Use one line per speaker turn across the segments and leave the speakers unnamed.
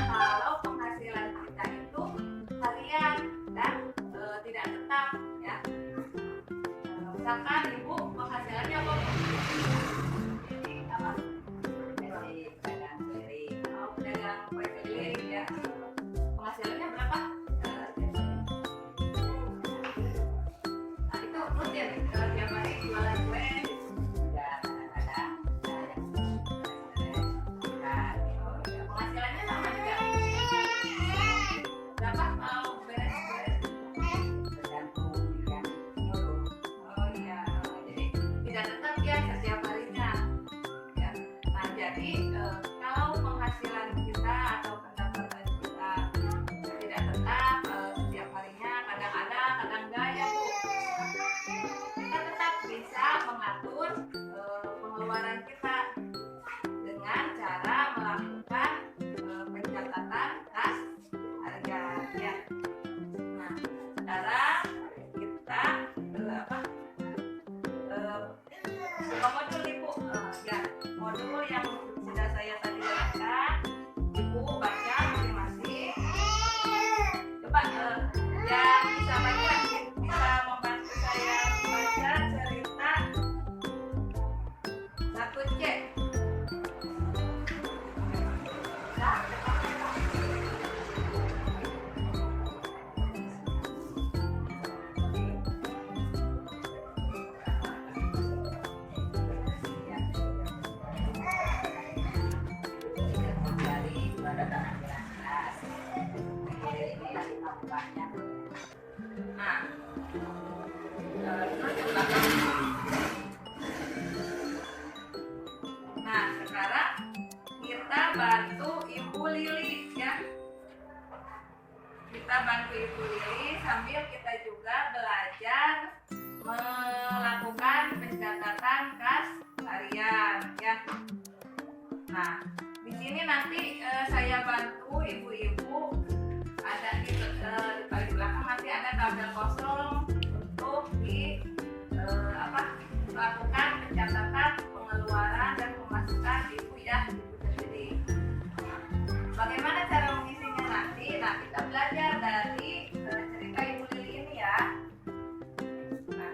kalau penghasilan kita itu harian dan tidak tetap ya. Misalkan ibu penghasilannya apa? Pedagang kue keliling ya. Penghasilannya berapa? Nah itu rutin tiap hari jualan kue. Penghasilannya sama juga. Berapa kalau beres-beres? Oh iya, jadi tidak tetap ya setiap harinya. Ya. Nah jadi kalau penghasilan kita atau pendapatan kita tidak tetap setiap harinya, kadang ada, kadang enggak ya Bu. Kita tetap bisa mengatur pengeluaran kita dengan cara melakukan pencatatan kas harian ya. Nah, sekarang kita buka modul Ibu ya, modul yang sudah saya tadi jelaskan. Ibu baca masing-masing. Coba yang bisa baca bisa membantu saya baca cerita 1C. Nah, terus ke belakang. Nah, sekarang kita bantu Ibu Lili ya. Kita bantu Ibu Lili sambil kita juga belajar melakukan pencatatan kas harian ya. Nah, di sini nanti saya bantu ibu-ibu, ada di paling belakang nanti ada tabel kosong untuk melakukan pencatatan pengeluaran dan pemasukan ibu ya, ibu sendiri. Bagaimana cara mengisinya nanti? Nah, kita belajar dari cerita Ibu Lili ini ya. Nah,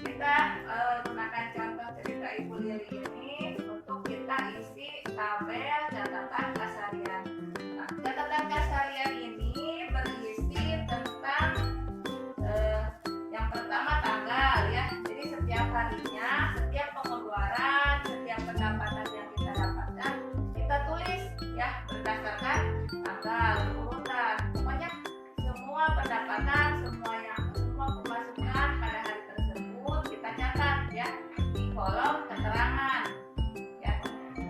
kita gunakan contoh cerita Ibu Lili ini untuk kita isi tabel catatan kas harian. Nah, catatan kas harian ini berisi tentang yang pertama tanggal ya. Jadi setiap harinya, setiap pengeluaran, setiap pendapatan yang kita dapatkan, kita tulis ya berdasarkan tanggal urutan. Pokoknya semua pendapatan, semua pemasukan pada hari tersebut kita catat ya di kolom keterangan ya.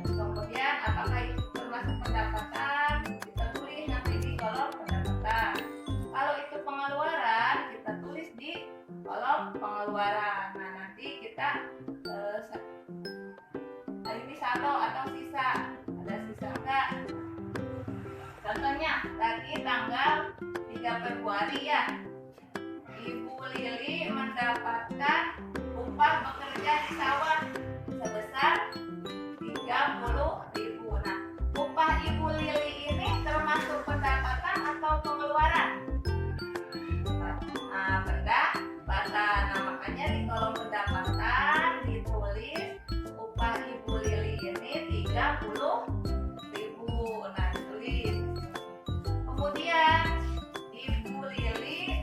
Kemudian apakah itu termasuk pendapatan, kita tulis nanti di kolom pendapatan. Kalau itu pengeluaran, kita tulis di kolom pengeluaran. Nah nanti kita ini saldo atau sisa, ada sisa enggak? Contohnya tadi tanggal 3 Februari ya, Ibu Lili mendapatkan upah bekerja di sawah sebesar 30.000. Nah, upah Ibu Lili ini termasuk pendapatan atau pengeluaran? Nah, pendapatan. Nah, makanya di kolom pendapatan ditulis upah Ibu Lili ini 30.000. Nah, tulis. Kemudian Ibu Lili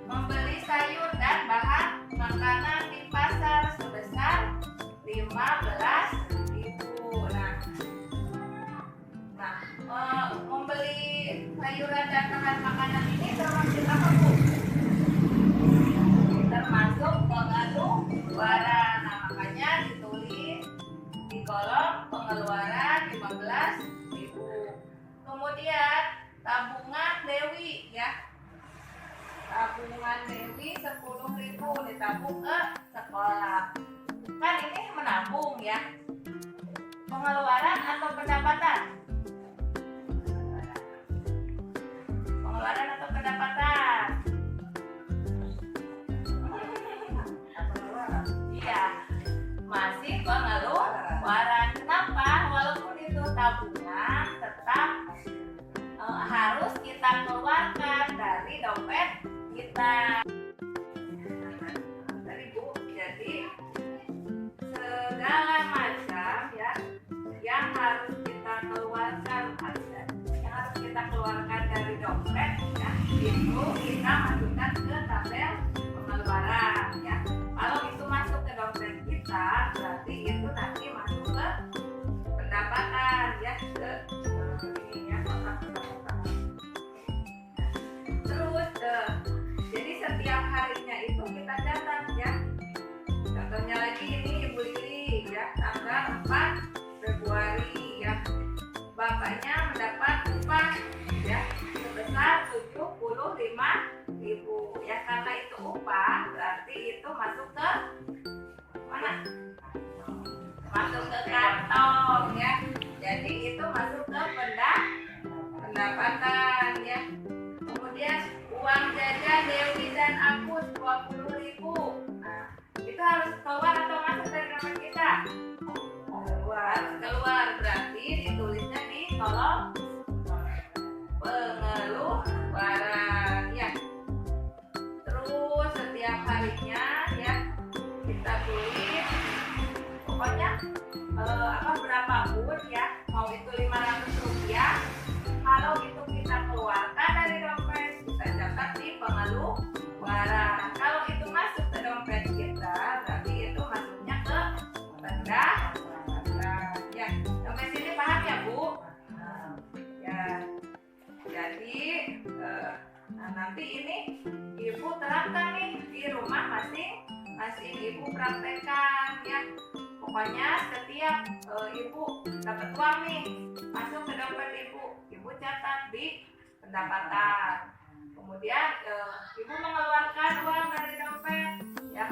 membeli sayur dan bahan makanan di pasar sebesar 15.000. Nah, membeli sayuran dan bahan makanan ini termasuk apa Bu? Termasuk pengeluaran. Nah, makanya ditulis di kolom pengeluaran 15.000. Kemudian tabungan Dewi ya. Tabungan Dewi 10.000 ditabung ke sekolah. Kan ini menabung ya. Pengeluaran atau pendapatan? Pengeluaran atau pendapatan? Iya, masih pengeluaran. Kenapa? Walaupun itu tabungan tetap harus kita keluarkan dari dompet kita. Tadi Bu, jadi segala macam ya yang harus kita keluarkan dari dompet ya, itu kita masukkan ke tabel pengeluaran ya. Kalau itu masuk ke dompet kita, berarti itu nanti masuk ke pendapatan ya, ke ini ya, kotak pendapatan. Terus jadi setiap harinya itu kita catat ya. Contohnya lagi ini Ibu Lili ya, tanggal 4 Februari ya, bapaknya mendapat upah ya sebesar 75.000 ya. Karena itu upah, berarti itu masuk ke mana? Masuk ke kantong ya. Jadi itu masuk ke pendapatan ya. Kemudian uang jajan Dewi dan Agus 20.000. Nah, itu harus keluar atau masuk dari dompet kita? Keluar, berarti ditulisnya di kolom pengeluaran ya. Terus setiap harinya ya kita tulis pokoknya berapapun ya, mau itu 500 rupiah, kalau itu kita keluarkan dari dompet kita catat di pengeluaran. Kalau itu masuk ke dompet kita, berarti itu masuknya ke pendapatan ya. Sampai sini paham ya Bu? Ya. Jadi nanti ini Ibu terapkan nih di rumah masing-masing, Ibu praktekkan ya. Pokoknya setiap Ibu dapat uang nih masuk ke dompet Ibu catat di pendapatan. Kemudian Ibu mengeluarkan uang dari dompet ya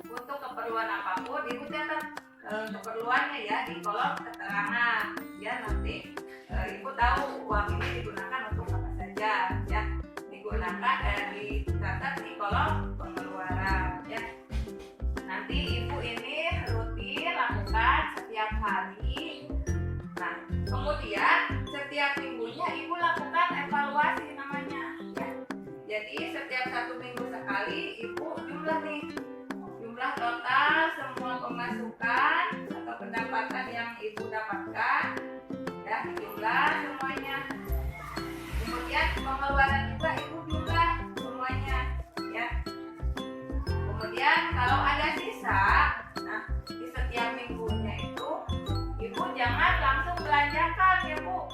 untuk keperluan apapun, Ibu catat keperluannya ya di kolom keterangan ya. Nanti Ibu tahu uang ini digunakan untuk apa saja ya, dicatat di kolom pengeluaran ya. Nanti Ibu ini rutin lakukan setiap hari. Nah, kemudian setiap minggunya Ibu lakukan evaluasi namanya ya. Jadi setiap 1 minggu sekali Ibu jumlah total semua pemasukan atau pendapatan yang Ibu dapatkan ya, jumlah semuanya. Kemudian pengeluaran juga Ibu jumlah semuanya ya. Kemudian kalau ada sisa, nah di setiap minggunya itu Ibu jangan langsung belanjakan ya Bu.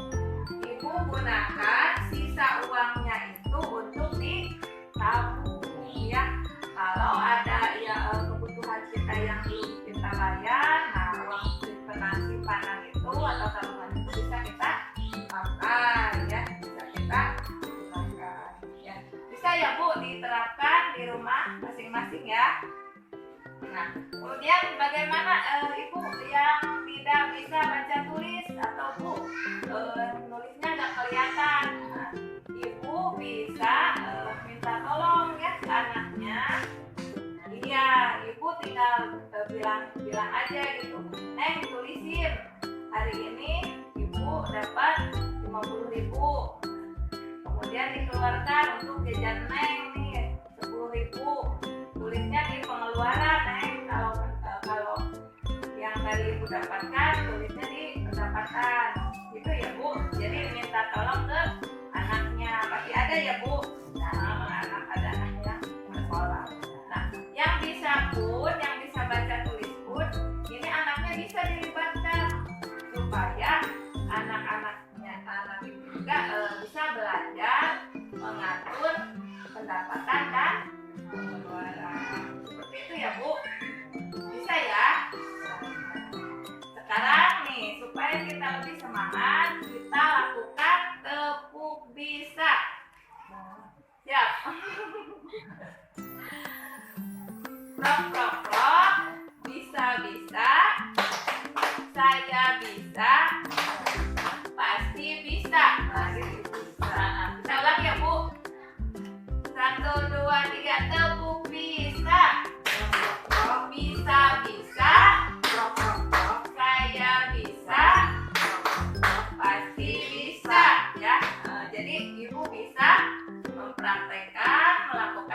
Ibu gunakan sisa uangnya itu untuk ditabung ya. Kalau ada ya kebutuhan kita yang belum kita bayar, nah uang simpanan itu atau tabungan itu bisa kita pakai ya, bisa kita gunakan ya. Bisa ya Bu diterapkan di rumah masing-masing ya. Nah, kemudian bagaimana Ibu yang tidak bisa baca tulis atau Bu nulisnya nggak kelihatan? Nah, Ibu bisa minta tolong ya ke anaknya. Iya, Ibu tinggal bilang aja gitu, Neng tulisin hari ini Ibu dapat 50.000. Kemudian dikeluarkan untuk jajan Neng nih 10.000. Tulisnya di pengeluaran Neng. Kalau yang dari Ibu dapatkan tulisnya di pendapatan. Gitu ya Bu. Jadi minta tolong ke anaknya. Pasti ada ya Bu. Nah, ada anak yang sekolah. Nah, yang bisa baca tulis pun, ini anaknya bisa dilibatkan supaya anak itu juga bisa belajar mengatur pendapatan dan pengeluaran. Seperti itu ya Bu. Bisa ya. Sekarang nih supaya kita lebih semangat, kita lakukan tepuk bisa. Siap. Prok prok prok, bisa saya bisa, pasti bisa. Nah, gitu. Nah, kita ulang ya Bu. 1, 2, 3, tepuk bisa. Bisa, saya bisa, mempraktekkan, melakukan